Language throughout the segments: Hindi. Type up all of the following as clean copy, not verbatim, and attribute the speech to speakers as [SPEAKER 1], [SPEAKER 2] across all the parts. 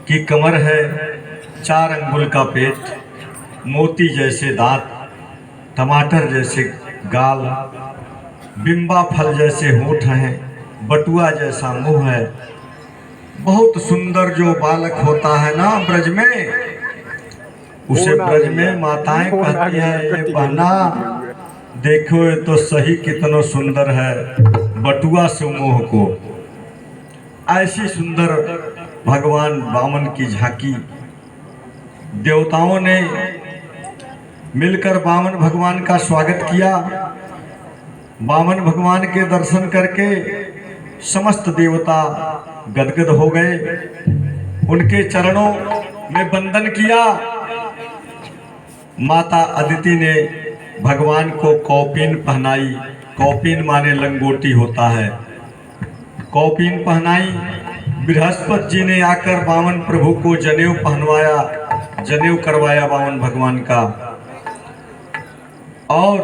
[SPEAKER 1] कि कमर है 4 अंगुल का पेट, मोती जैसे दांत, टमाटर जैसे गाल, बिंबा फल जैसे होठ हैं, बटुआ जैसा मुंह है। बहुत सुंदर जो बालक होता है ना ब्रज में, उसे ब्रज में माताएं कहती हैं, ये बहना देखो ये तो सही कितना सुंदर है, बटुआ से मुंह को। ऐसी सुंदर भगवान वामन की झांकी। देवताओं ने मिलकर वामन भगवान का स्वागत किया। वामन भगवान के दर्शन करके समस्त देवता गदगद हो गए, उनके चरणों में वंदन किया। माता अदिति ने भगवान को कौपीन पहनाई। कौपीन माने लंगोटी होता है। कौपीन पहनाई। बृहस्पति जी ने आकर वामन प्रभु को जनेऊ पहनवाया, जनेऊ करवाया वामन भगवान का। और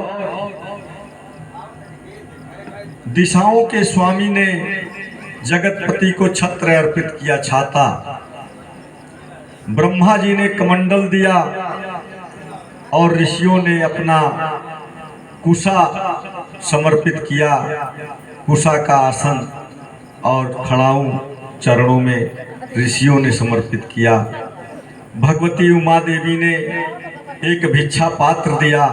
[SPEAKER 1] दिशाओं के स्वामी ने जगतपति को छत्र अर्पित किया, छाता। ब्रह्मा जी ने कमंडल दिया और ऋषियों ने अपना कुशा समर्पित किया, कुशा का आसन, और खड़ाऊ चरणों में ऋषियों ने समर्पित किया। भगवती उमा देवी ने एक भिक्षा पात्र दिया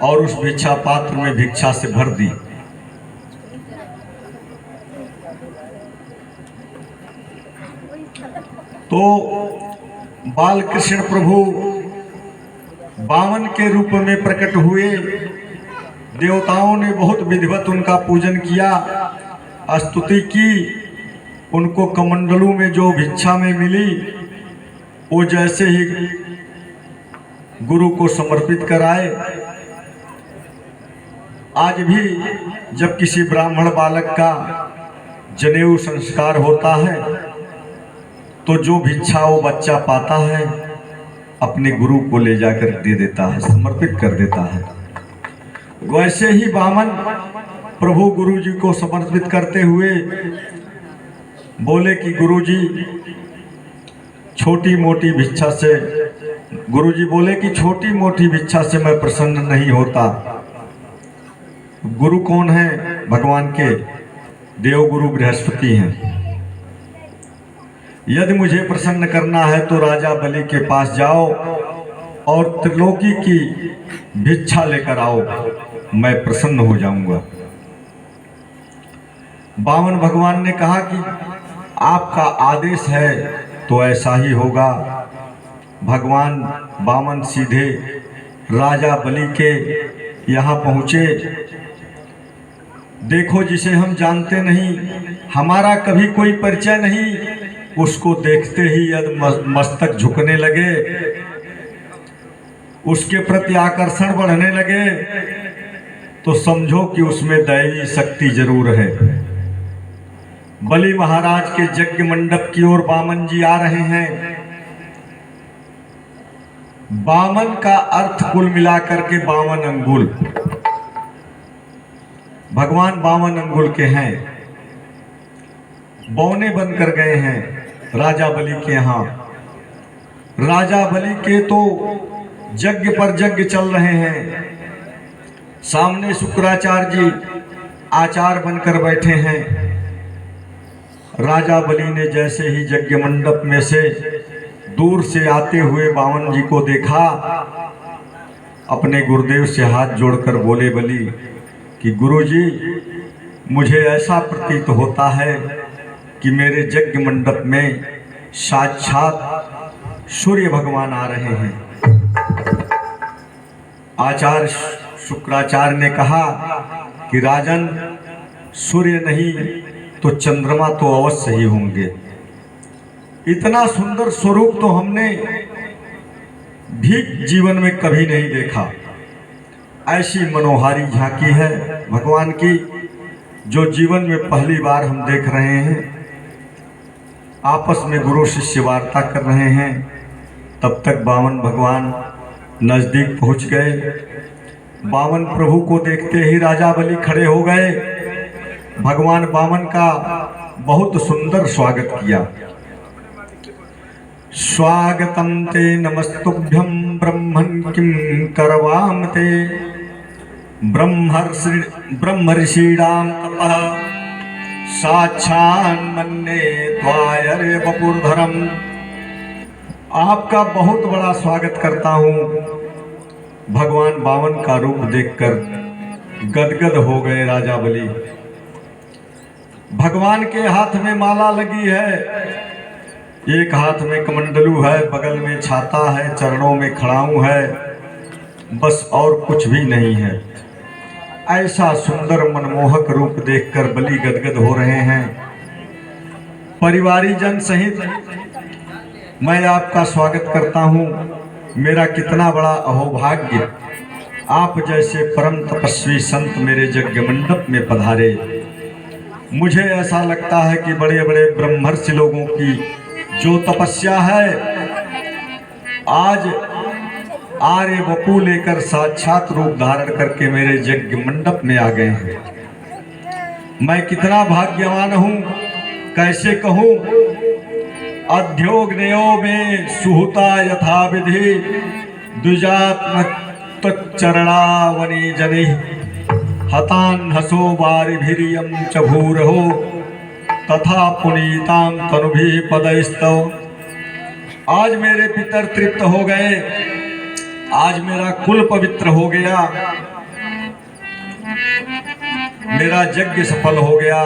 [SPEAKER 1] और उस भिक्षा पात्र में भिक्षा से भर दी। तो बाल कृष्ण प्रभु वामन के रूप में प्रकट हुए। देवताओं ने बहुत विधिवत उनका पूजन किया, स्तुति की। उनको कमंडलू में जो भिक्षा में मिली वो जैसे ही गुरु को समर्पित कराए। आज भी जब किसी ब्राह्मण बालक का जनेऊ संस्कार होता है तो जो भिक्षा वो बच्चा पाता है अपने गुरु को ले जाकर दे देता है, समर्पित कर देता है। वैसे ही वामन प्रभु गुरु जी को समर्पित करते हुए बोले कि गुरु जी छोटी मोटी भिक्षा से, गुरु जी बोले कि छोटी मोटी भिक्षा से मैं प्रसन्न नहीं होता। गुरु कौन है? भगवान के देवगुरु बृहस्पति हैं। यदि मुझे प्रसन्न करना है तो राजा बलि के पास जाओ और त्रिलोकी की भिक्षा लेकर आओ, मैं प्रसन्न हो जाऊंगा। वामन भगवान ने कहा कि आपका आदेश है तो ऐसा ही होगा। भगवान वामन सीधे राजा बलि के यहाँ पहुँचे। देखो, जिसे हम जानते नहीं, हमारा कभी कोई परिचय नहीं, उसको देखते ही यदि मस्तक झुकने लगे, उसके प्रति आकर्षण बढ़ने लगे, तो समझो कि उसमें दैवी शक्ति जरूर है। बलि महाराज के यज्ञ मंडप की ओर वामन जी आ रहे हैं। वामन का अर्थ कुल मिलाकर के 52 अंगुल। भगवान 52 अंगुल के हैं। बौने बनकर गए हैं राजा बलि के यहाँ। राजा बलि के तो यज्ञ पर यज्ञ चल रहे हैं। सामने शुक्राचार्य जी आचार्य बनकर बैठे हैं। राजा बलि ने जैसे ही यज्ञ मंडप में से दूर से आते हुए वामन जी को देखा, अपने गुरुदेव से हाथ जोड़कर बोले बलि कि गुरुजी, मुझे ऐसा प्रतीत होता है कि मेरे यज्ञ मंडप में साक्षात सूर्य भगवान आ रहे हैं। आचार्य शुक्राचार्य ने कहा कि राजन, सूर्य नहीं तो चंद्रमा तो अवश्य ही होंगे। इतना सुंदर स्वरूप तो हमने भी जीवन में कभी नहीं देखा। ऐसी मनोहारी झांकी है भगवान की, जो जीवन में पहली बार हम देख रहे हैं। आपस में गुरु शिष्य वार्ता कर रहे हैं। तब तक वामन भगवान नजदीक पहुंच गए। वामन प्रभु को देखते ही राजा बलि खड़े हो गए। भगवान वामन का बहुत सुंदर स्वागत किया। स्वागतं ते नमस्तुभ्यं ब्रह्मन् किं करवाम ते ब्रह्मर्षीणां तपः साक्षान्मन्ये त्वायरे वपुर्धरम्। आपका बहुत बड़ा स्वागत करता हूँ। भगवान बामन का रूप देखकर गदगद हो गए राजा बलि। भगवान के हाथ में माला लगी है, एक हाथ में कमंडलू है, बगल में छाता है, चरणों में खड़ाऊं है, बस और कुछ भी नहीं है। ऐसा सुंदर मनमोहक रूप देखकर बलि गदगद हो रहे हैं। परिवारीजन सहित मैं आपका स्वागत करता हूं। मेरा कितना बड़ा अहोभाग्य, आप जैसे परम तपस्वी संत मेरे यज्ञ मंडप में पधारे। मुझे ऐसा लगता है कि बड़े बड़े ब्रह्मर्षि लोगों की जो तपस्या है, आज आर्य वपु लेकर साक्षात रूप धारण करके मेरे यज्ञ मंडप में आ गए हैं। मैं कितना भाग्यवान हूँ, कैसे कहूँ। अध्योग्नयो में सुहुता यथा विधि द्विजात्म चरणावनी जनि हतान हसो वारिभिरियं च भूरहो तथा पुनीतां तनुभि पदस्तव। आज मेरे पितर तृप्त हो गए, आज मेरा कुल पवित्र हो गया, मेरा यज्ञ सफल हो गया।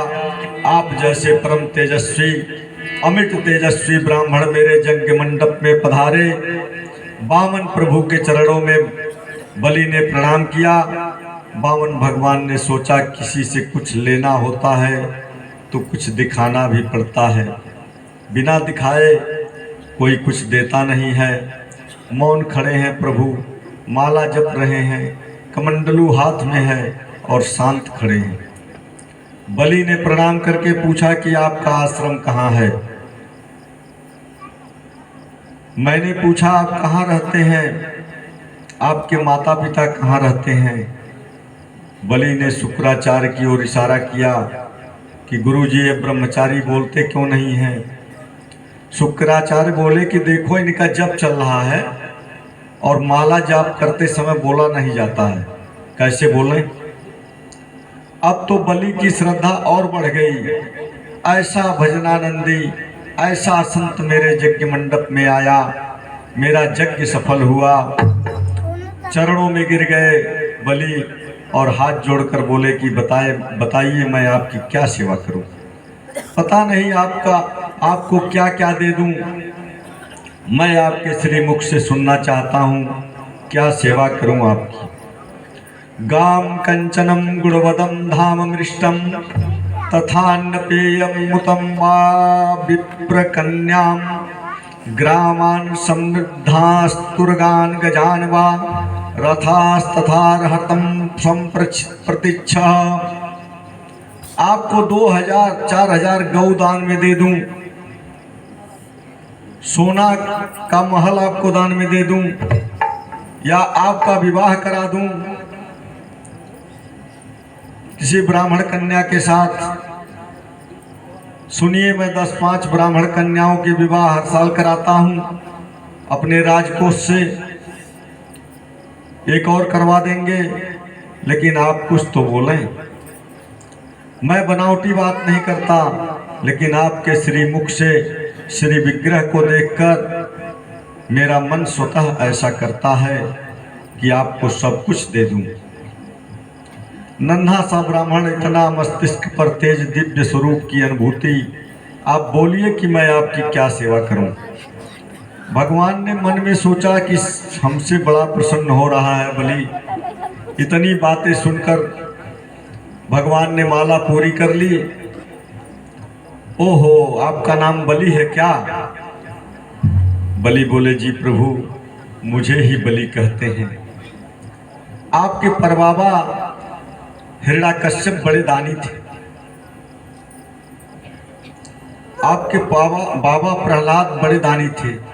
[SPEAKER 1] आप जैसे परम तेजस्वी अमित तेजस्वी ब्राह्मण मेरे यज्ञ मंडप में पधारे। बामन प्रभु के चरणों में बलि ने प्रणाम किया। बामन भगवान ने सोचा किसी से कुछ लेना होता है तो कुछ दिखाना भी पड़ता है, बिना दिखाए कोई कुछ देता नहीं है। मौन खड़े हैं प्रभु, माला जप रहे हैं, कमंडलू हाथ में है और शांत खड़े हैं। बलि ने प्रणाम करके पूछा कि आपका आश्रम कहाँ है। मैंने पूछा आप कहाँ रहते हैं, आपके माता पिता कहाँ रहते हैं। बलि ने शुक्राचार्य की ओर इशारा किया कि गुरुजी ये ब्रह्मचारी बोलते क्यों नहीं हैं। शुक्राचार्य बोले कि देखो इनका जप चल रहा है और माला जाप करते समय बोला नहीं जाता है, कैसे बोलें। अब तो बलि की श्रद्धा और बढ़ गई। ऐसा भजनानंदी, ऐसा संत मेरे यज्ञ मंडप में आया, मेरा यज्ञ सफल हुआ। चरणों में गिर गए बलि और हाथ जोड़कर बोले कि बताइए मैं आपकी क्या सेवा करूं। पता नहीं आपको क्या क्या दे दूं। मैं आपके श्रीमुख से सुनना चाहता हूं, क्या सेवा करूं आपकी। गाम कंचनम गुणवदम धाम मृष्टम तथान्नपेयं मुतं वा विप्रकन्यां ग्रामान् समृद्धास्तुर्गान् गजान् वा रथास्तथार्हतं संप्रतीक्षा। आपको 2000-4000 गौदान में दे दूं, सोना का महल आपको दान में दे दूं, या आपका विवाह करा दूं किसी ब्राह्मण कन्या के साथ। सुनिए, मैं 10-5 ब्राह्मण कन्याओं के विवाह हर साल कराता हूं अपने राजकोष से। एक और करवा देंगे, लेकिन आप कुछ तो बोलें। मैं बनावटी बात नहीं करता, लेकिन आपके श्रीमुख से श्री विग्रह को देखकर मेरा मन स्वतः ऐसा करता है कि आपको सब कुछ दे दूं। नन्हा सा ब्राह्मण, इतना मस्तिष्क पर तेज दिव्य स्वरूप की अनुभूति। आप बोलिए कि मैं आपकी क्या सेवा करूं। भगवान ने मन में सोचा कि हमसे बड़ा प्रसन्न हो रहा है बलि। इतनी बातें सुनकर भगवान ने माला पूरी कर ली। ओहो, आपका नाम बलि है क्या। बलि बोले, जी प्रभु, मुझे ही बलि कहते हैं। आपके परबाबा हिरण्याकश्यप बड़े दानी थे। आपके बाबा प्रहलाद बड़े दानी थे।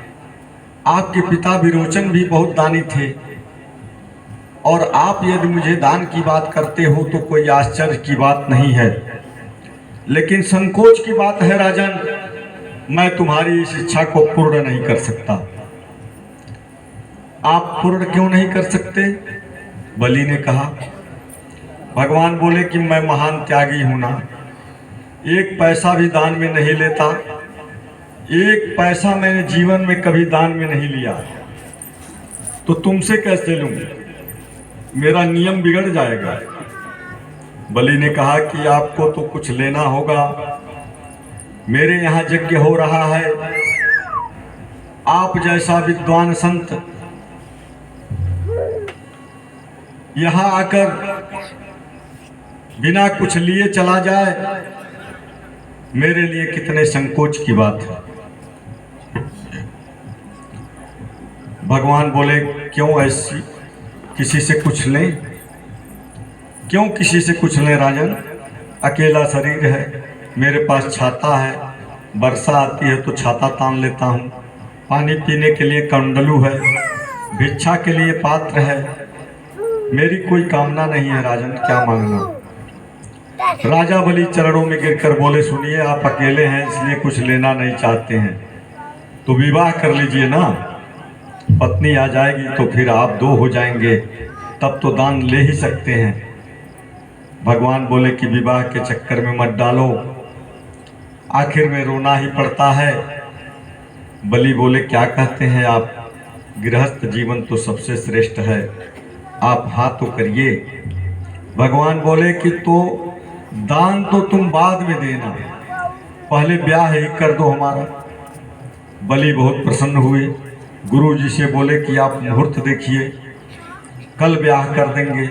[SPEAKER 1] आपके पिता विरोचन भी बहुत दानी थे। और आप यदि मुझे दान की बात करते हो तो कोई आश्चर्य की बात नहीं है। लेकिन संकोच की बात है राजन, मैं तुम्हारी इस इच्छा को पूर्ण नहीं कर सकता। आप पूर्ण क्यों नहीं कर सकते? बलि ने कहा। भगवान बोले कि मैं महान त्यागी हूं ना, एक पैसा भी दान में नहीं लेता, एक पैसा मैंने जीवन में कभी दान में नहीं लिया, तो तुमसे कैसे लूं? मेरा नियम बिगड़ जाएगा। बलि ने कहा कि आपको तो कुछ लेना होगा, मेरे यहाँ यज्ञ हो रहा है, आप जैसा विद्वान संत यहाँ आकर बिना कुछ लिए चला जाए, मेरे लिए कितने संकोच की बात है। भगवान बोले क्यों ऐसी, किसी से कुछ लें? क्यों किसी से कुछ लें राजन? अकेला शरीर है, मेरे पास छाता है, वर्षा आती है तो छाता तान लेता हूँ, पानी पीने के लिए कंडलू है, भिक्षा के लिए पात्र है, मेरी कोई कामना नहीं है राजन, क्या मांगना? राजा बलि चरणों में गिरकर बोले सुनिए, आप अकेले हैं इसलिए कुछ लेना नहीं चाहते हैं तो विवाह कर लीजिए ना, पत्नी आ जाएगी तो फिर आप दो हो जाएंगे, तब तो दान ले ही सकते हैं। भगवान बोले कि विवाह के चक्कर में मत डालो, आखिर में रोना ही पड़ता है। बलि बोले क्या कहते हैं आप, गृहस्थ जीवन तो सबसे श्रेष्ठ है, आप हाँ तो करिए। भगवान बोले कि तो दान तो तुम बाद में देना, पहले ब्याह ही कर दो हमारा। बलि बहुत प्रसन्न हुए, गुरु जी से बोले कि आप मुहूर्त देखिए, कल ब्याह कर देंगे।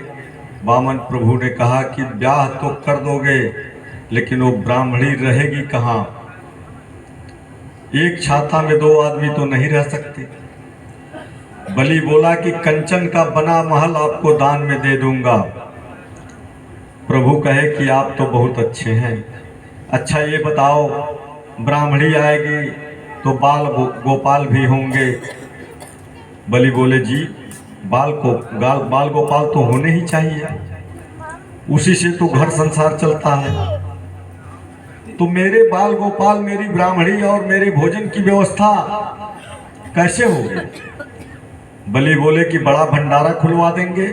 [SPEAKER 1] वामन प्रभु ने कहा कि ब्याह तो कर दोगे, लेकिन वो ब्राह्मणी रहेगी कहाँ? एक छाता में दो आदमी तो नहीं रह सकते। बलि बोला कि कंचन का बना महल आपको दान में दे दूंगा। प्रभु कहे कि आप तो बहुत अच्छे हैं, अच्छा ये बताओ ब्राह्मणी आएगी तो बाल गोपाल भी होंगे? बलि बोले जी बाल गोपाल तो होने ही चाहिए, उसी से तो घर संसार चलता है, तो मेरे बाल गोपाल, मेरी ब्राह्मणी और मेरे भोजन की व्यवस्था कैसे होगी? बलि बोले कि बड़ा भंडारा खुलवा देंगे,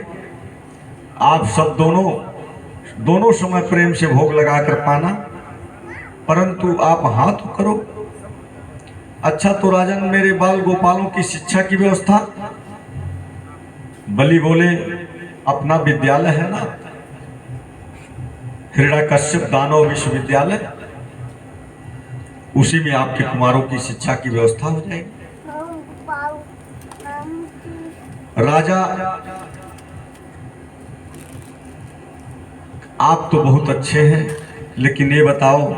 [SPEAKER 1] आप सब दोनों समय प्रेम से भोग लगाकर पाना, परंतु आप हाँ तो करो। अच्छा तो राजन मेरे बाल गोपालों की शिक्षा की व्यवस्था? बलि बोले अपना विद्यालय है ना, हिरण्यकश्यप दानव विश्वविद्यालय, उसी में आपके कुमारों की शिक्षा की व्यवस्था हो जाएगी। राजा आप तो बहुत अच्छे हैं, लेकिन ये बताओ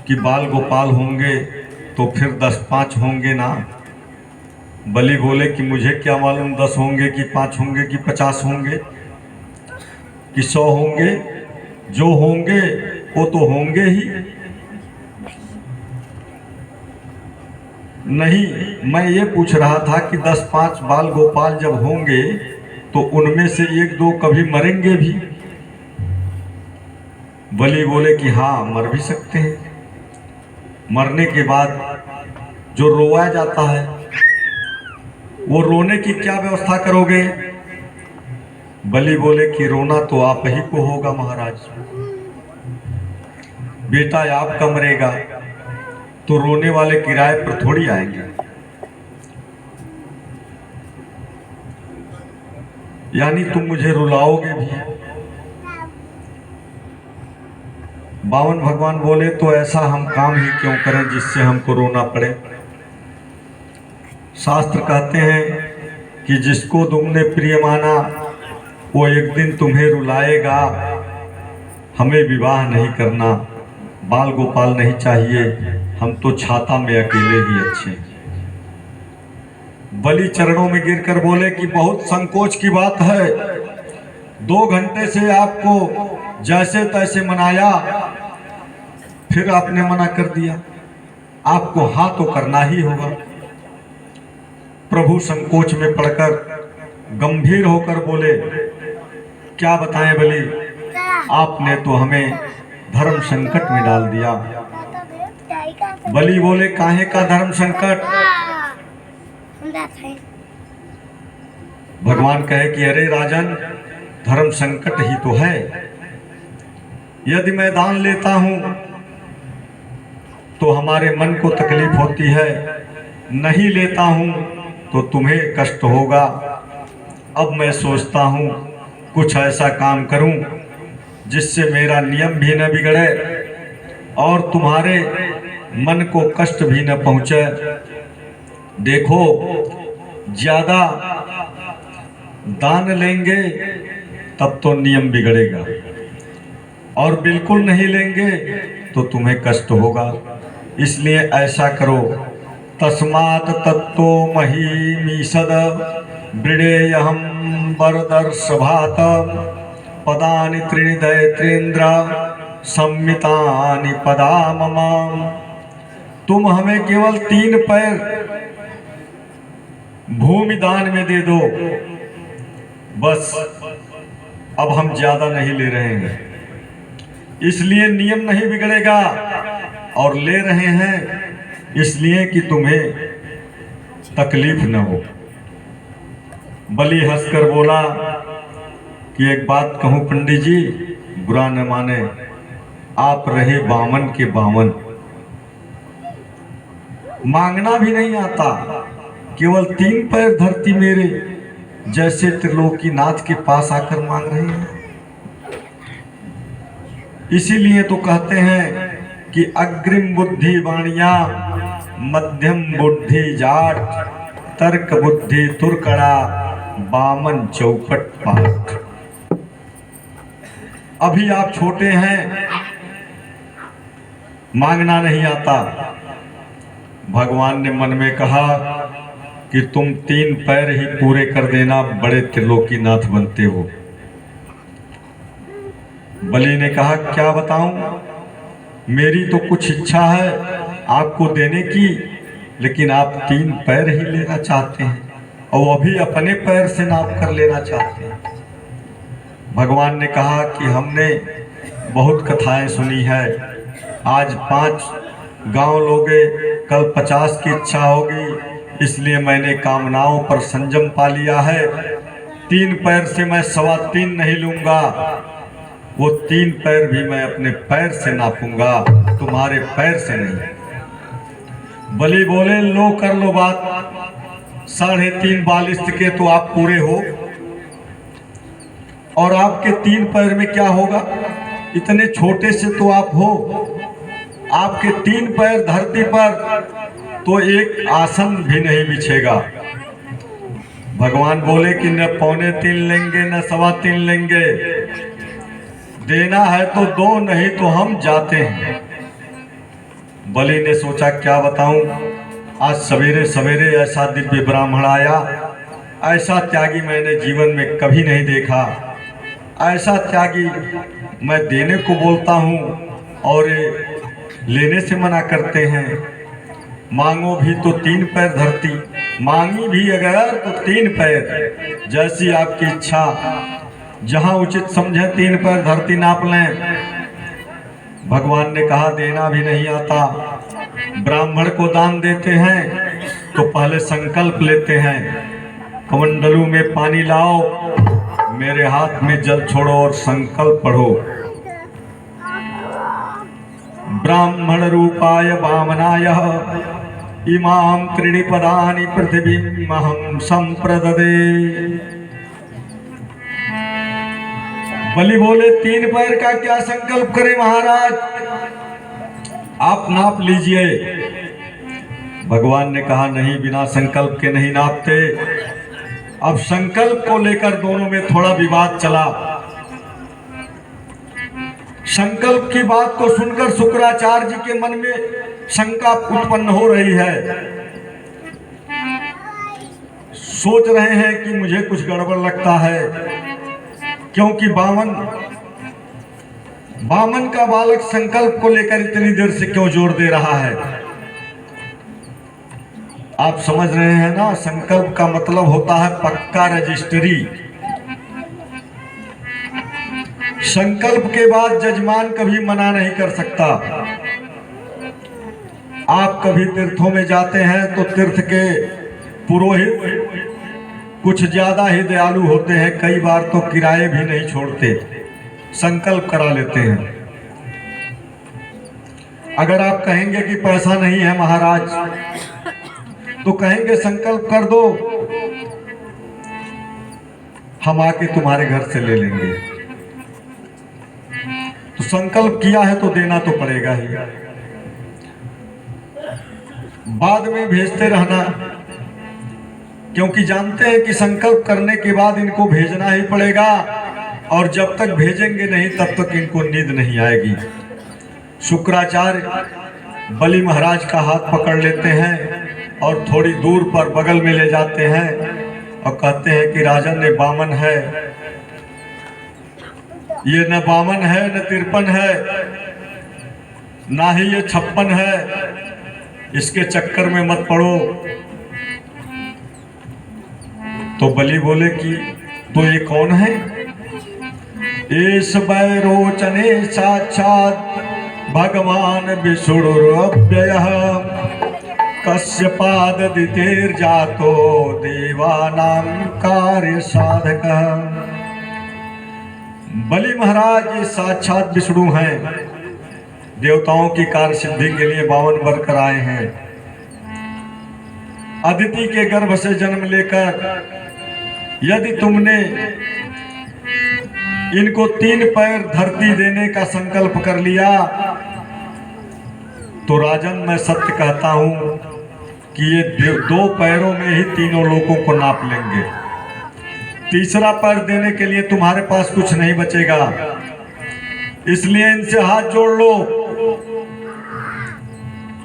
[SPEAKER 1] कि बाल गोपाल होंगे तो फिर 10-5 होंगे ना? बलि बोले कि मुझे क्या मालूम 10 होंगे कि 5 होंगे कि 50 होंगे कि 100 होंगे, जो होंगे वो तो होंगे ही। नहीं, मैं ये पूछ रहा था कि 10-5 बाल गोपाल जब होंगे तो उनमें से 1-2 कभी मरेंगे भी? बलि बोले कि हाँ मर भी सकते हैं, मरने के बाद जो रोया जाता है वो रोने की क्या व्यवस्था करोगे? बलि बोले कि रोना तो आप ही को होगा महाराज, बेटा आपका मरेगा तो रोने वाले किराए पर थोड़ी आएंगे, यानी तुम मुझे रुलाओगे भी। बावन भगवान बोले तो ऐसा हम काम ही क्यों करें जिससे हमको रोना पड़े? शास्त्र कहते हैं कि जिसको तुमने प्रिय माना वो एक दिन तुम्हें रुलाएगा। हमें विवाह नहीं करना, बाल गोपाल नहीं चाहिए, हम तो छाता में अकेले ही अच्छे। बलि चरणों में गिरकर बोले कि बहुत संकोच की बात है, 2 घंटे से आपको जैसे तैसे मनाया, फिर आपने मना कर दिया, आपको हाँ तो करना ही होगा। प्रभु संकोच में पड़कर गंभीर होकर बोले क्या बताएं बलि, आपने तो हमें धर्म संकट में डाल दिया। बलि बोले, काहे का धर्म संकट? भगवान कहे कि अरे राजन, धर्म संकट ही तो है। यदि मैं दान लेता हूं तो हमारे मन को तकलीफ होती है, नहीं लेता हूं तो तुम्हें कष्ट होगा। अब मैं सोचता हूं कुछ ऐसा काम करूं जिससे मेरा नियम भी न बिगड़े और तुम्हारे मन को कष्ट भी न पहुंचे। देखो, ज्यादा दान लेंगे तब तो नियम बिगड़ेगा और बिल्कुल नहीं लेंगे तो तुम्हें कष्ट होगा। इसलिए ऐसा करो, तस्मात् तत्तो महीमीषद वृणेयहं वरदर्शभात पदानि त्रीणि दैत्रेन्द्र संमितानि पदा मम। तुम हमें केवल 3 पैर भूमि दान में दे दो, बस। अब हम ज्यादा नहीं ले रहे हैं, इसलिए नियम नहीं बिगड़ेगा, और ले रहे हैं इसलिए कि तुम्हें तकलीफ न हो। बलि हंसकर बोला कि एक बात कहूं पंडित जी, बुरा न माने, आप रहे बामन के बामन, मांगना भी नहीं आता, केवल 3 पैर धरती मेरे जैसे त्रिलोकीनाथ के पास आकर मांग रहे हैं। इसीलिए तो कहते हैं कि अग्रिम बुद्धि वाणिया, मध्यम बुद्धि जाट, तर्क बुद्धि तुरकड़ा, बामन चौपट पाठ। अभी आप छोटे हैं, मांगना नहीं आता। भगवान ने मन में कहा कि तुम 3 पैर ही पूरे कर देना, बड़े त्रिलोकीनाथ बनते हो। बलि ने कहा, क्या बताऊं, मेरी तो कुछ इच्छा है आपको देने की, लेकिन आप 3 पैर ही लेना चाहते हैं और वो भी अपने पैर से नाप कर लेना चाहते हैं। भगवान ने कहा कि हमने बहुत कथाएं सुनी है, आज 5 गांव लोगे, कल 50 की इच्छा होगी, इसलिए मैंने कामनाओं पर संयम पा लिया है। 3 पैर से मैं 3.25 नहीं लूंगा, वो 3 पैर भी मैं अपने पैर से नापूंगा, तुम्हारे पैर से नहीं। बलि बोले, लो कर लो बात, 3.5 बालिश्त के तो आप पूरे हो, और आपके 3 पैर में क्या होगा, इतने छोटे से तो आप हो। आपके 3 पैर धरती पर तो एक आसन भी नहीं बिछेगा। भगवान बोले कि न 3.25 लेंगे न 3.25 लेंगे, देना है तो दो, नहीं तो हम जाते हैं। बलि ने सोचा क्या बताऊं, आज सवेरे सवेरे ऐसा दिव्य ब्राह्मण आया, ऐसा त्यागी मैंने जीवन में कभी नहीं देखा। ऐसा त्यागी मैं देने को बोलता हूं और लेने से मना करते हैं। मांगो भी तो 3 पैर धरती, मांगी भी अगर तो 3 पैर, जैसी आपकी इच्छा, जहां उचित समझे 3 पैर धरती नाप लें। भगवान ने कहा, देना भी नहीं आता, ब्राह्मण को दान देते हैं तो पहले संकल्प लेते हैं, कमंडलू में पानी लाओ, मेरे हाथ में जल छोड़ो और संकल्प पढ़ो। ब्राह्मण रूपाय वामनाय इमाम त्रीणि पदानि पृथिवीमहं संप्रददे। बलि बोले, 3 पैर का क्या संकल्प करें महाराज, आप नाप लीजिए। भगवान ने कहा, नहीं, बिना संकल्प के नहीं नापते। अब संकल्प को लेकर दोनों में थोड़ा विवाद चला। संकल्प की बात को सुनकर शुक्राचार्य जी के मन में शंका उत्पन्न हो रही है। सोच रहे हैं कि मुझे कुछ गड़बड़ लगता है, क्योंकि बामन का बालक संकल्प को लेकर इतनी देर से क्यों जोर दे रहा है। आप समझ रहे हैं ना, संकल्प का मतलब होता है पक्का रजिस्ट्री। संकल्प के बाद जजमान कभी मना नहीं कर सकता। आप कभी तीर्थों में जाते हैं तो तीर्थ के पुरोहित कुछ ज्यादा ही दयालु होते हैं, कई बार तो किराए भी नहीं छोड़ते, संकल्प करा लेते हैं। अगर आप कहेंगे कि पैसा नहीं है महाराज, तो कहेंगे संकल्प कर दो, हम आके तुम्हारे घर से ले लेंगे। तो संकल्प किया है तो देना तो पड़ेगा ही। बाद में भेजते रहना, क्योंकि जानते हैं कि संकल्प करने के बाद इनको भेजना ही पड़ेगा, और जब तक भेजेंगे नहीं तब तक इनको नींद नहीं आएगी। शुक्राचार्य बलि महाराज का हाथ पकड़ लेते हैं और थोड़ी दूर पर बगल में ले जाते हैं और कहते हैं कि राजन ने बामन है, ये न बामन है न 53 है, ना ही ये 56 है, इसके चक्कर में मत पड़ो। तो बलि बोले कि तो ये कौन है? एस बैरोचने साक्षात भगवान विष्णुरव्ययः कश्यपादितेर्जातो देवानां कार्य साधकः। बलि महाराज ये साक्षात विष्णु हैं, देवताओं की कार्य सिद्धि के लिए 52 वर कर आए हैं। अदिति के गर्भ से जन्म लेकर यदि तुमने इनको 3 पैर धरती देने का संकल्प कर लिया, तो राजन मैं सत्य कहता हूं कि ये 2 पैरों में ही तीनों लोगों को नाप लेंगे। तीसरा पैर देने के लिए तुम्हारे पास कुछ नहीं बचेगा, इसलिए इनसे हाथ जोड़ लो,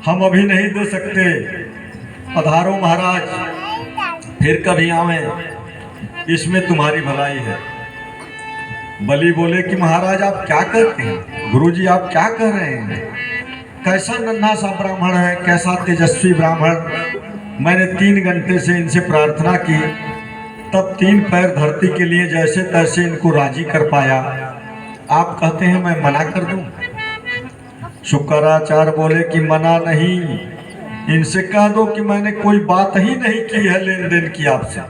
[SPEAKER 1] हम अभी नहीं दे सकते, पधारो महाराज, फिर कभी आवें, इसमें तुम्हारी भलाई है। बलि बोले कि महाराज आप क्या कहते हैं? गुरुजी आप क्या कह रहे हैं? कैसा नन्हा सा ब्राह्मण है, कैसा तेजस्वी ब्राह्मण। मैंने 3 घंटे से इनसे प्रार्थना की, तब 3 पैर धरती के लिए जैसे तैसे इनको राजी कर पाया, आप कहते हैं मैं मना कर दूं? शुक्राचार्य बोले कि मना नहीं, इनसे कह दो कि मैंने कोई बात ही नहीं की है लेन देन की आपसे।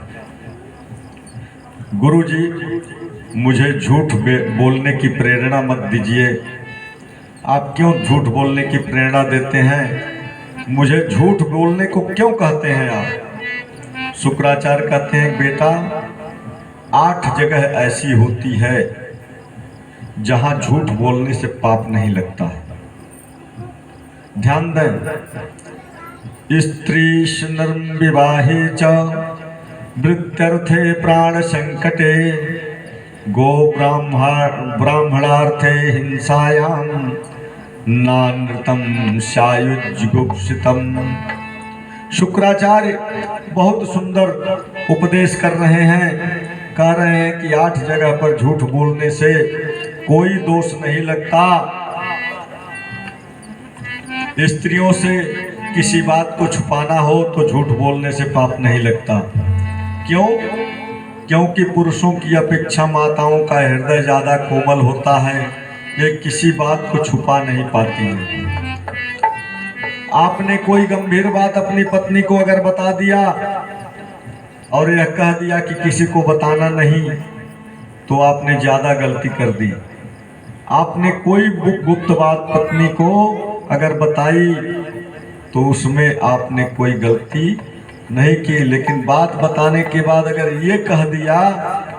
[SPEAKER 1] गुरुजी मुझे झूठ बोलने की प्रेरणा मत दीजिए। आप क्यों झूठ बोलने की प्रेरणा देते हैं? मुझे झूठ बोलने को क्यों कहते हैं आप? शुक्राचार्य कहते हैं बेटा, 8 जगह ऐसी होती है जहां झूठ बोलने से पाप नहीं लगता है। ध्यान दें, स्त्री नर्म विवाहे च वृत्यर्थे प्राण संकटे गो ब्राह्मणार्थे हिंसायाम नानृतम सायुज्युगुप्सितम। शुक्राचार्य बहुत सुंदर उपदेश कर रहे हैं, कह रहे हैं कि 8 जगह पर झूठ बोलने से कोई दोष नहीं लगता। स्त्रियों से किसी बात को छुपाना हो तो झूठ बोलने से पाप नहीं लगता। क्यों? क्योंकि पुरुषों की अपेक्षा माताओं का हृदय ज्यादा कोमल होता है, ये किसी बात को छुपा नहीं पाती है। आपने कोई गंभीर बात अपनी पत्नी को अगर बता दिया और यह कह दिया कि किसी को बताना नहीं, तो आपने ज्यादा गलती कर दी। आपने कोई गुप्त बात पत्नी को अगर बताई तो उसमें आपने कोई गलती नहीं की, लेकिन बात बताने के बाद अगर ये कह दिया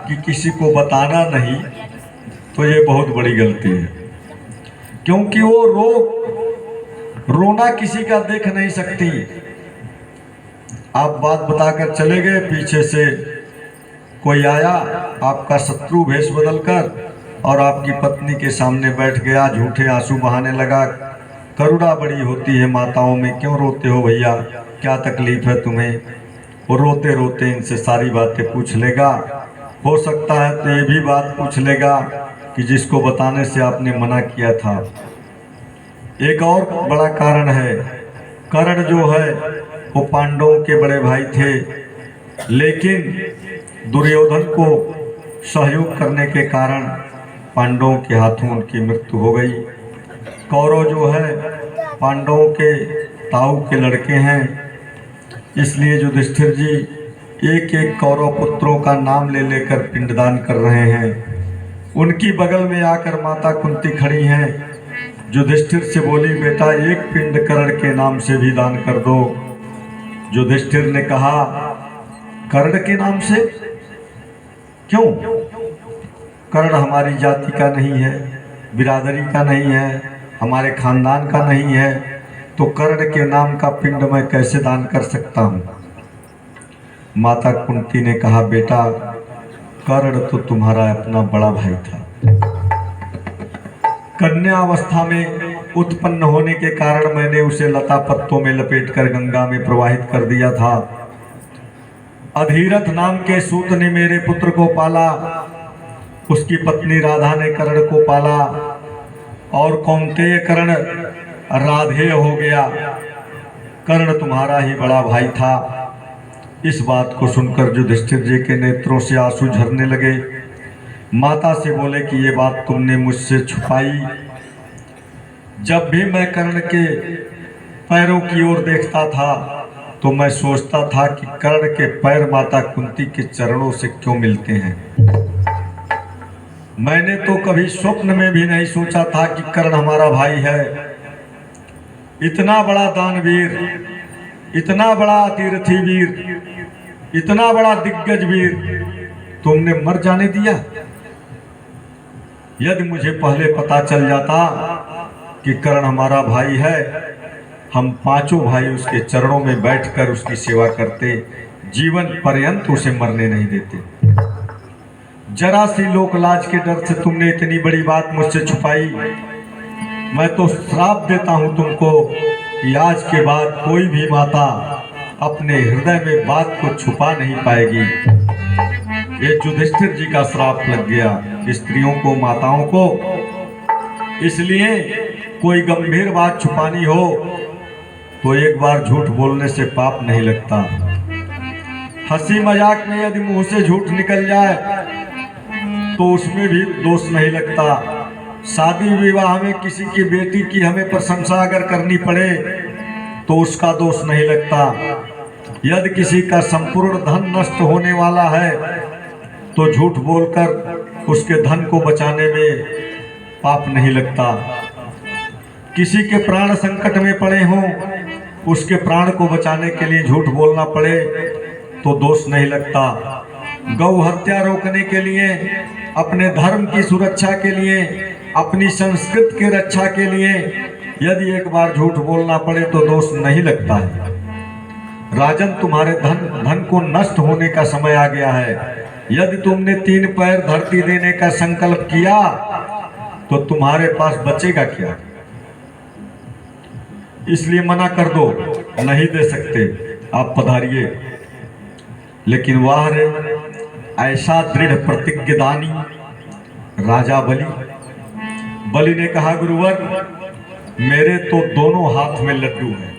[SPEAKER 1] कि किसी को बताना नहीं, तो ये बहुत बड़ी गलती है। क्योंकि वो रोना किसी का देख नहीं सकती। आप बात बताकर चले गए, पीछे से कोई आया आपका शत्रु भेष बदलकर और आपकी पत्नी के सामने बैठ गया, झूठे आंसू बहाने लगा। करुणा बड़ी होती है माताओं में, क्यों रोते हो भैया, क्या तकलीफ है तुम्हें? वो रोते रोते इनसे सारी बातें पूछ लेगा। हो सकता है तो ये भी बात पूछ लेगा कि जिसको बताने से आपने मना किया था। एक और बड़ा कारण है, कर्ण जो है वो पांडवों के बड़े भाई थे, लेकिन दुर्योधन को सहयोग करने के कारण पांडवों के हाथों उनकी मृत्यु हो गई। कौरव जो है पांडवों के ताऊ के लड़के हैं, इसलिए युधिष्ठिर जी एक एक कौरव पुत्रों का नाम ले लेकर पिंडदान कर रहे हैं। उनकी बगल में आकर माता कुंती खड़ी हैं। युधिष्ठिर से बोली, बेटा एक पिंड कर्ण के नाम से भी दान कर दो। युधिष्ठिर ने कहा, कर्ण के नाम से क्यों? कर्ण हमारी जाति का नहीं है, बिरादरी का नहीं है, हमारे खानदान का नहीं है, तो कर्ण के नाम का पिंड मैं कैसे दान कर सकता हूँ? माता कुंती ने कहा, बेटा कर्ण तो तुम्हारा अपना बड़ा भाई था। कन्या अवस्था में उत्पन्न होने के कारण मैंने उसे लता पत्तों में लपेटकर गंगा में प्रवाहित कर दिया था। अधीरथ नाम के सूत ने मेरे पुत्र को पाला, उसकी पत्नी राधा ने कर्ण को पाला, और कौन्तेय कर्ण राधेय हो गया। कर्ण तुम्हारा ही बड़ा भाई था। इस बात को सुनकर युधिष्ठिर जी के नेत्रों से आंसू झरने लगे। माता से बोले कि ये बात तुमने मुझसे छुपाई। जब भी मैं कर्ण के पैरों की ओर देखता था तो मैं सोचता था कि कर्ण के पैर माता कुंती के चरणों से क्यों मिलते हैं। मैंने तो कभी स्वप्न में भी नहीं सोचा था कि कर्ण हमारा भाई है। इतना बड़ा दानवीर, इतना बड़ा तीर्थी वीर, इतना बड़ा दिग्गज वीर तुमने मर जाने दिया। यदि मुझे पहले पता चल जाता कि कर्ण हमारा भाई है, हम पांचों भाई उसके चरणों में बैठकर उसकी सेवा करते, जीवन पर्यंत उसे मरने नहीं देते। जरा सी लोक लाज के डर से तुमने इतनी बड़ी बात मुझसे छुपाई। मैं तो श्राप देता हूं तुमको कि आज के बाद कोई भी माता अपने हृदय में बात को छुपा नहीं पाएगी। ये युधिष्ठिर जी का श्राप लग गया स्त्रियों को, माताओं को। इसलिए कोई गंभीर बात छुपानी हो तो एक बार झूठ बोलने से पाप नहीं लगता। हंसी मजाक में यदि मुंह से झूठ निकल जाए तो उसमें भी दोष नहीं लगता। शादी विवाह में किसी की बेटी की हमें प्रशंसा अगर करनी पड़े तो उसका दोष नहीं लगता। यदि किसी का संपूर्ण धन नष्ट होने वाला है तो झूठ बोलकर उसके धन को बचाने में पाप नहीं लगता। किसी के प्राण संकट में पड़े हों, उसके प्राण को बचाने के लिए झूठ बोलना पड़े तो दोष नहीं लगता। गौ हत्या रोकने के लिए, अपने धर्म की सुरक्षा के लिए, अपनी संस्कृति की रक्षा के लिए यदि एक बार झूठ बोलना पड़े तो दोष नहीं लगता है। राजन, तुम्हारे धन को नष्ट होने का समय आ गया है। यदि तुमने 3 पैर धरती देने का संकल्प किया तो तुम्हारे पास बचेगा क्या? इसलिए मना कर दो, नहीं दे सकते, आप पधारिए। लेकिन वाह रे, ऐसा दृढ़ प्रतिज्ञादानी राजा बलि ने कहा, गुरुवर मेरे तो दोनों हाथ में लड्डू है,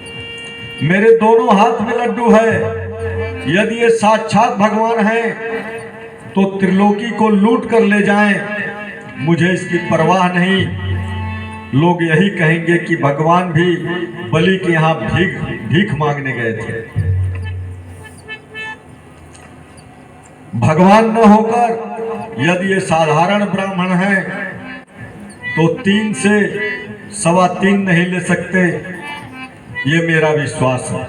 [SPEAKER 1] मेरे दोनों हाथ में लड्डू है। यदि ये साक्षात भगवान है तो त्रिलोकी को लूट कर ले जाएं, मुझे इसकी परवाह नहीं। लोग यही कहेंगे कि भगवान भी बलि के यहाँ भीख मांगने गए थे। भगवान न होकर यदि ये साधारण ब्राह्मण है तो 3 से 3.25 नहीं ले सकते, ये मेरा विश्वास है।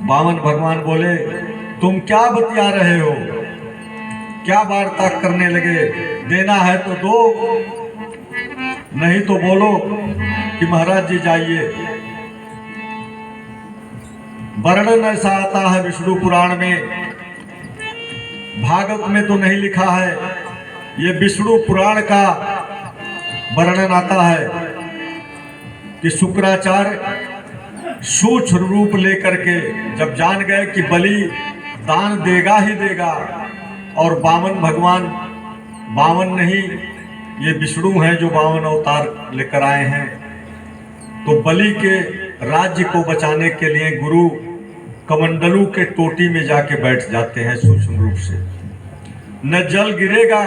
[SPEAKER 1] वामन भगवान बोले, तुम क्या बतिया रहे हो, क्या वार्ता करने लगे? देना है तो दो, नहीं तो बोलो कि महाराज जी जाइए। वर्णन ऐसा आता है विष्णु पुराण में, भागवत में तो नहीं लिखा है, ये विष्णु पुराण का वर्णन आता है कि शुक्राचार्य सूक्ष्म रूप लेकर के जब जान गए कि बलि दान देगा ही देगा, और वामन भगवान, वामन नहीं ये विष्णु हैं जो 52 अवतार लेकर आए हैं, तो बलि के राज्य को बचाने के लिए गुरु कमंडलू के टोटी में जाके बैठ जाते हैं सूक्ष्म रूप से। न जल गिरेगा,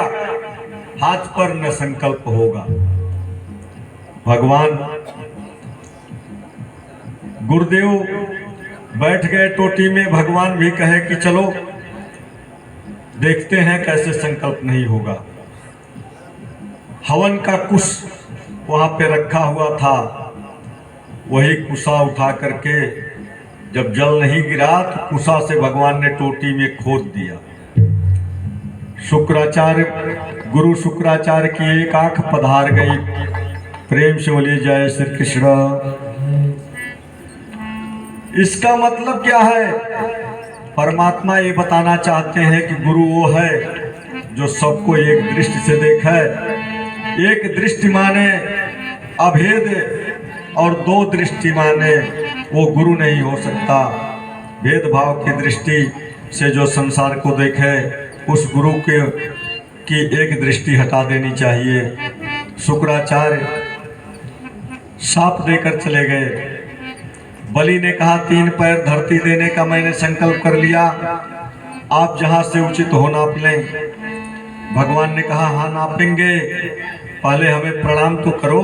[SPEAKER 1] हाथ पर न संकल्प होगा। भगवान गुरुदेव बैठ गए टोटी में। भगवान भी कहे कि चलो देखते हैं कैसे संकल्प नहीं होगा। हवन का कुश वहां पे रखा हुआ था, वही कुशा उठा करके जब जल नहीं गिरा तो कुशा से भगवान ने टोटी में खोद दिया। शुक्राचार्य, गुरु शुक्राचार्य की एक आंख पधार गई। प्रेम से बोलिए जय श्री कृष्ण। इसका मतलब क्या है? परमात्मा ये बताना चाहते हैं कि गुरु वो है जो सबको एक दृष्टि से देखे। एक दृष्टि माने अभेद और दो दृष्टि माने वो गुरु नहीं हो सकता। भेदभाव की दृष्टि से जो संसार को देखे उस गुरु की एक दृष्टि हटा देनी चाहिए। शुक्राचार्य साप देकर चले गए। बलि ने कहा 3 पैर धरती देने का मैंने संकल्प कर लिया, आप जहां से उचित हो नाप लें। भगवान ने कहा हाँ नापेंगे, पहले हमें प्रणाम तो करो।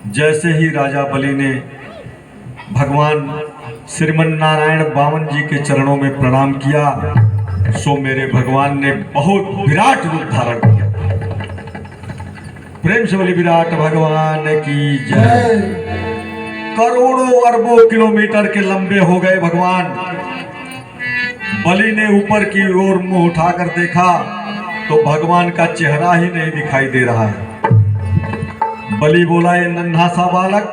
[SPEAKER 1] जैसे ही राजा बलि ने भगवान श्रीमन नारायण वामन जी के चरणों में प्रणाम किया, सो मेरे भगवान ने बहुत विराट रूप धारण किया। प्रेम से बोली विराट भगवान की जय। करोड़ों अरबों किलोमीटर के लंबे हो गए भगवान। बलि ने ऊपर की ओर मुंह उठाकर देखा तो भगवान का चेहरा ही नहीं दिखाई दे रहा है। बलि बोला ये नन्हा सा बालक,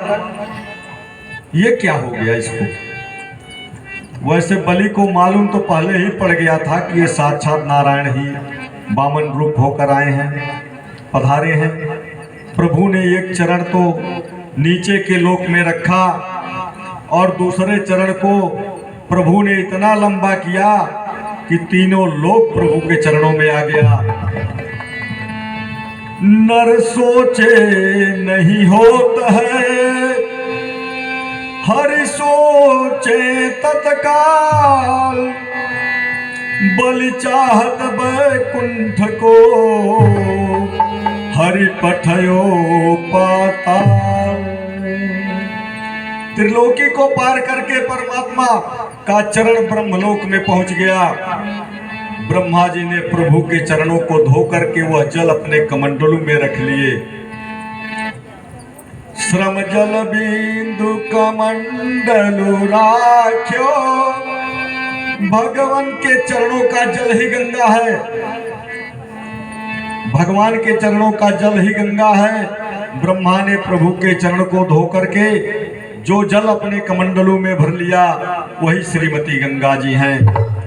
[SPEAKER 1] ये क्या हो गया इसको? वैसे बलि को मालूम तो पहले ही पड़ गया था कि ये साक्षात नारायण ही वामन रूप होकर आए हैं, पधारे हैं। प्रभु ने एक चरण तो नीचे के लोक में रखा और दूसरे चरण को प्रभु ने इतना लंबा किया कि तीनों लोक प्रभु के चरणों में आ गया। नर सोचे नहीं होता है, हरि सोचे तत्काल। बलि चाहत बैकुंठ को, हरि पठयो पाताल। त्रिलोकी को पार करके परमात्मा का चरण ब्रह्मलोक में पहुंच गया। ब्रह्मा जी ने प्रभु के चरणों को धो करके वह जल अपने कमंडलू में रख लिए। श्रम जल बिंदु कमंडलु राख्यो। भगवान के चरणों का जल ही गंगा है। भगवान के चरणों का जल ही गंगा है। ब्रह्मा ने प्रभु के चरण को धो करके जो जल अपने कमंडलों में भर लिया वही श्रीमती गंगा जी हैं,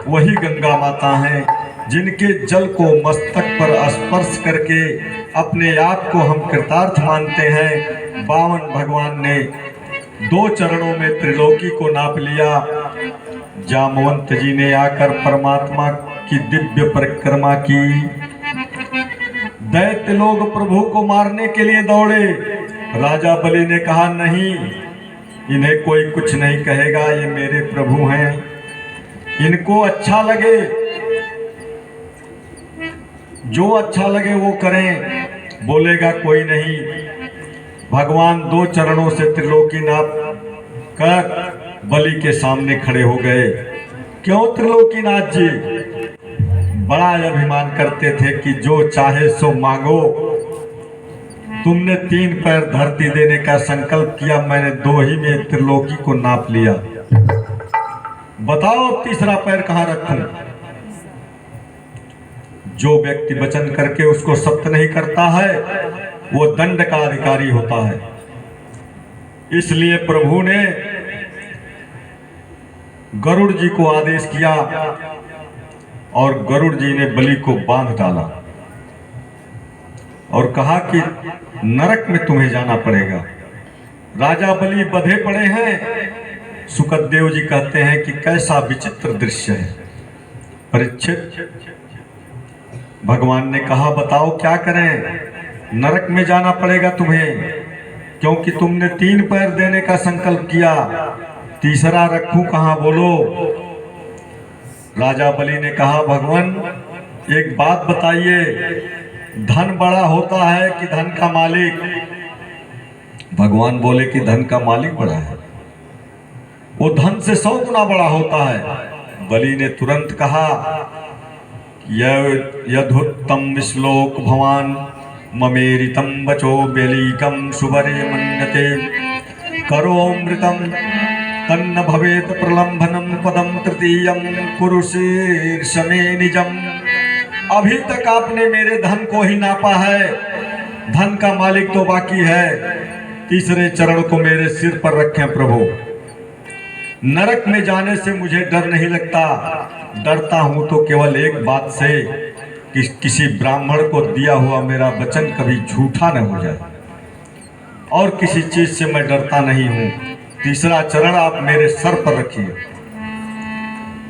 [SPEAKER 1] वही गंगा माता हैं, जिनके जल को मस्तक पर स्पर्श करके अपने आप को हम कृतार्थ मानते हैं। वामन भगवान ने 2 चरणों में त्रिलोकी को नाप लिया। जामवंत जी ने आकर परमात्मा की दिव्य परिक्रमा की। दैत्य लोग प्रभु को मारने के लिए दौड़े। राजा बलि ने कहा नहीं, इन्हें कोई कुछ नहीं कहेगा, ये मेरे प्रभु हैं, इनको अच्छा लगे, जो अच्छा लगे वो करें, बोलेगा कोई नहीं। भगवान 2 चरणों से त्रिलोकी नाप कर बलि के सामने खड़े हो गए। क्यों त्रिलोकीनाथ जी? बड़ा अभिमान करते थे कि जो चाहे सो मांगो। तुमने 3 पैर धरती देने का संकल्प किया, मैंने 2 ही में त्रिलोकी को नाप लिया। बताओ तीसरा पैर कहां रखूं? जो व्यक्ति वचन करके उसको सत्य नहीं करता है वो दंड का अधिकारी होता है। इसलिए प्रभु ने गरुड़ जी को आदेश किया और गरुड़ जी ने बलि को बांध डाला और कहा कि नरक में तुम्हें जाना पड़ेगा। राजा बलि बंधे पड़े हैं। सुखदेव जी कहते हैं कि कैसा विचित्र दृश्य है। परीक्षित, भगवान ने कहा बताओ क्या करें? नरक में जाना पड़ेगा तुम्हें, क्योंकि तुमने 3 पैर देने का संकल्प किया। तीसरा रखूं कहां, बोलो? राजा बलि ने कहा भगवान एक बात बताइए, धन बड़ा होता है कि धन का मालिक? भगवान बोले कि धन का मालिक बड़ा है, वो धन से 100 गुना बड़ा होता है। बलि ने तुरंत कहा, यदुत्तम श्लोक भवान ममेरितम बचो बेलीकम सुबरे मन्यते करोमृतम तन्न भवेत प्रलंभनम पदम तृतीयम कुरुशीर्षमे निजम। अभी तक आपने मेरे धन को ही नापा है, धन का मालिक तो बाकी है। तीसरे चरण को मेरे सिर पर रखें प्रभु। नरक में जाने से मुझे डर नहीं लगता, डरता हूं तो केवल एक बात से कि किसी ब्राह्मण को दिया हुआ मेरा वचन कभी झूठा न हो जाए, और किसी चीज से मैं डरता नहीं हूं। तीसरा चरण आप मेरे सर पर रखिए।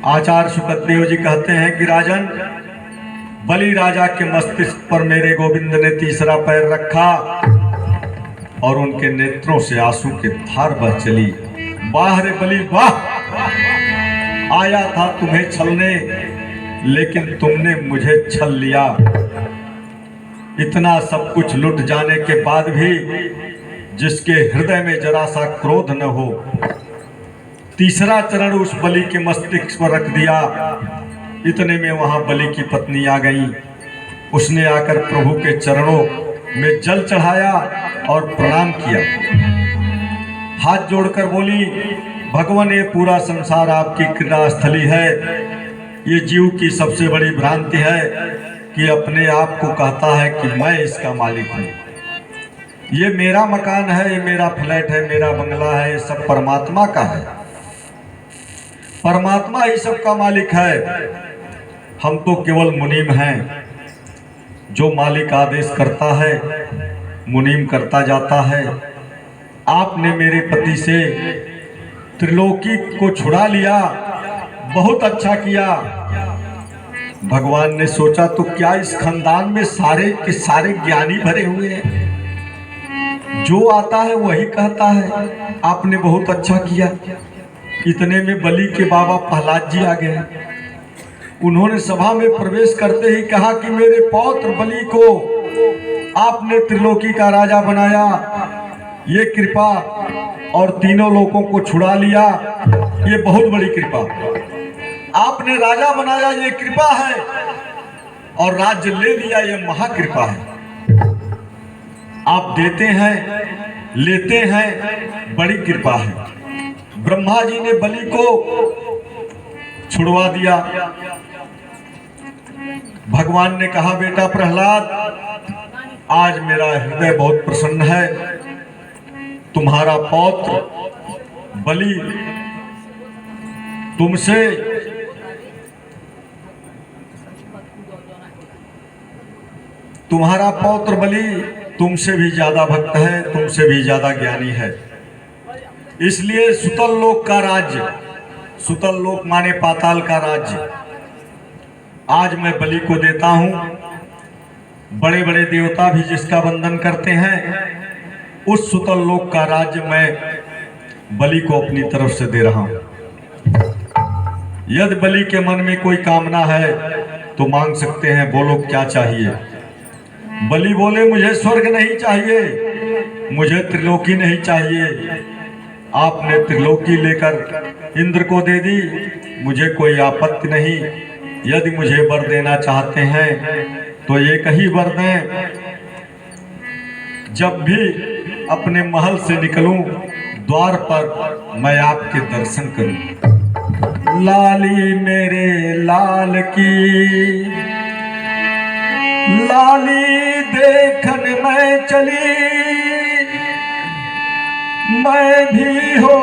[SPEAKER 1] आचार्य सुखदेव जी कहते हैं कि राजन, बलि राजा के मस्तिष्क पर मेरे गोविंद ने तीसरा पैर रखा और उनके नेत्रों से आंसू की धार बह चली। वाह रे बलि वाह, आया था तुम्हें छलने, लेकिन तुमने मुझे छल लिया। इतना सब कुछ लुट जाने के बाद भी जिसके हृदय में जरा सा क्रोध न हो, तीसरा चरण उस बलि के मस्तिष्क पर रख दिया। इतने में वहां बलि की पत्नी आ गई। उसने आकर प्रभु के चरणों में जल चढ़ाया और प्रणाम किया। हाथ जोड़कर बोली, भगवान ये पूरा संसार आपकी क्रीड़ा स्थली है। ये जीव की सबसे बड़ी भ्रांति है कि अपने आप को कहता है कि मैं इसका मालिक हूँ। ये मेरा मकान है, ये मेरा फ्लैट है, मेरा बंगला है, ये सब परमात्मा का है। परमात्मा ही सबका मालिक है। हम तो केवल मुनीम हैं। जो मालिक आदेश करता है मुनीम करता जाता है। आपने मेरे पति से त्रिलोकी को छुड़ा लिया, बहुत अच्छा किया। भगवान ने सोचा तो क्या इस खानदान में सारे के सारे ज्ञानी भरे हुए हैं, जो आता है वही कहता है आपने बहुत अच्छा किया। इतने में बलि के बाबा प्रहलाद जी आ गए। उन्होंने सभा में प्रवेश करते ही कहा कि मेरे पौत्र बलि को आपने त्रिलोकी का राजा बनाया, ये कृपा, और तीनों लोगों को छुड़ा लिया, ये बहुत बड़ी कृपा। आपने राजा बनाया, ये कृपा है, और राज्य ले लिया, ये महाकृपा है। आप देते हैं लेते हैं, बड़ी कृपा है। ब्रह्मा जी ने बलि को छुड़वा दिया। भगवान ने कहा, बेटा प्रहलाद, आज मेरा हृदय बहुत प्रसन्न है। तुम्हारा पौत्र बलि तुमसे तुम्हारा पौत्र बलि तुमसे भी ज्यादा भक्त है, तुमसे भी ज्यादा ज्ञानी है। इसलिए सुतल लोक का राज्य, सुतल लोक माने पाताल का राज्य, आज मैं बलि को देता हूं। बड़े बड़े देवता भी जिसका वंदन करते हैं, उस सुतल लोक का राज्य मैं बलि को अपनी तरफ से दे रहा हूं। यदि बलि के मन में कोई कामना है तो मांग सकते हैं, बोलो क्या चाहिए। बलि बोले, मुझे स्वर्ग नहीं चाहिए, मुझे त्रिलोकी नहीं चाहिए। आपने त्रिलोकी लेकर इंद्र को दे दी, मुझे कोई आपत्ति नहीं। यदि मुझे वर देना चाहते हैं तो एक ही वर दें, जब भी अपने महल से निकलूं द्वार पर मैं आपके दर्शन करूं। लाली मेरे लाल की लाली देखन में चली, मैं भी हो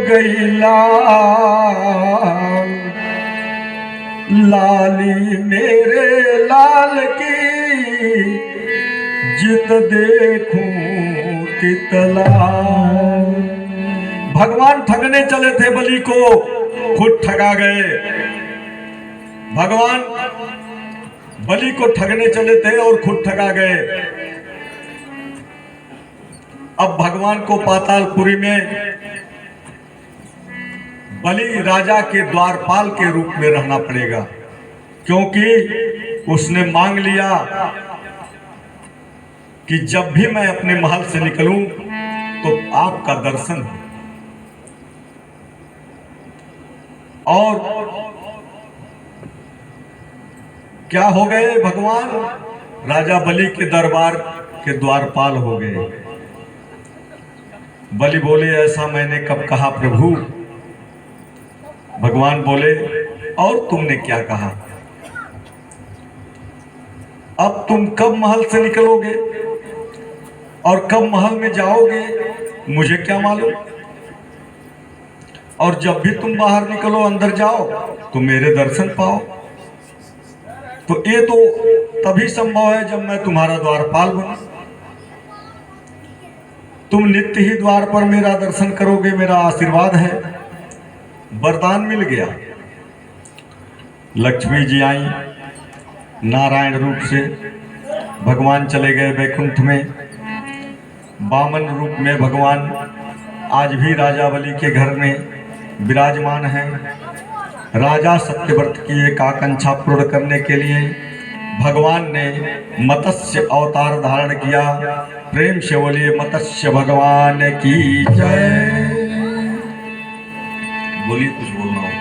[SPEAKER 1] गई लाल। लाली मेरे लाल की जित देखूं तित लाल। भगवान ठगने चले थे बलि को, खुद ठगा गए। भगवान बलि को ठगने चले थे और खुद ठगा गए। अब भगवान को पातालपुरी में बलि राजा के द्वारपाल के रूप में रहना पड़ेगा, क्योंकि उसने मांग लिया कि जब भी मैं अपने महल से निकलूं तो आपका दर्शन हो। और क्या हो गए भगवान? राजा बलि के दरबार के द्वारपाल हो गए। बलि बोले, ऐसा मैंने कब कहा प्रभु? भगवान बोले, और तुमने क्या कहा? अब तुम कब महल से निकलोगे और कब महल में जाओगे, मुझे क्या मालूम। और जब भी तुम बाहर निकलो, अंदर जाओ, तो मेरे दर्शन पाओ। तो ये तो तभी संभव है जब मैं तुम्हारा द्वारपाल बनूं। तुम नित्य ही द्वार पर मेरा दर्शन करोगे, मेरा आशीर्वाद है, वरदान मिल गया। लक्ष्मी जी आई नारायण रूप से, भगवान चले गए वैकुंठ में। वामन रूप में भगवान आज भी राजा बलि के घर में विराजमान है। राजा सत्यव्रत की एक आकांक्षा पूर्ण करने के लिए भगवान ने मत्स्य अवतार धारण किया। प्रेम से बोलिए मत्स्य भगवान की जय। बोलिए, कुछ बोलना हो।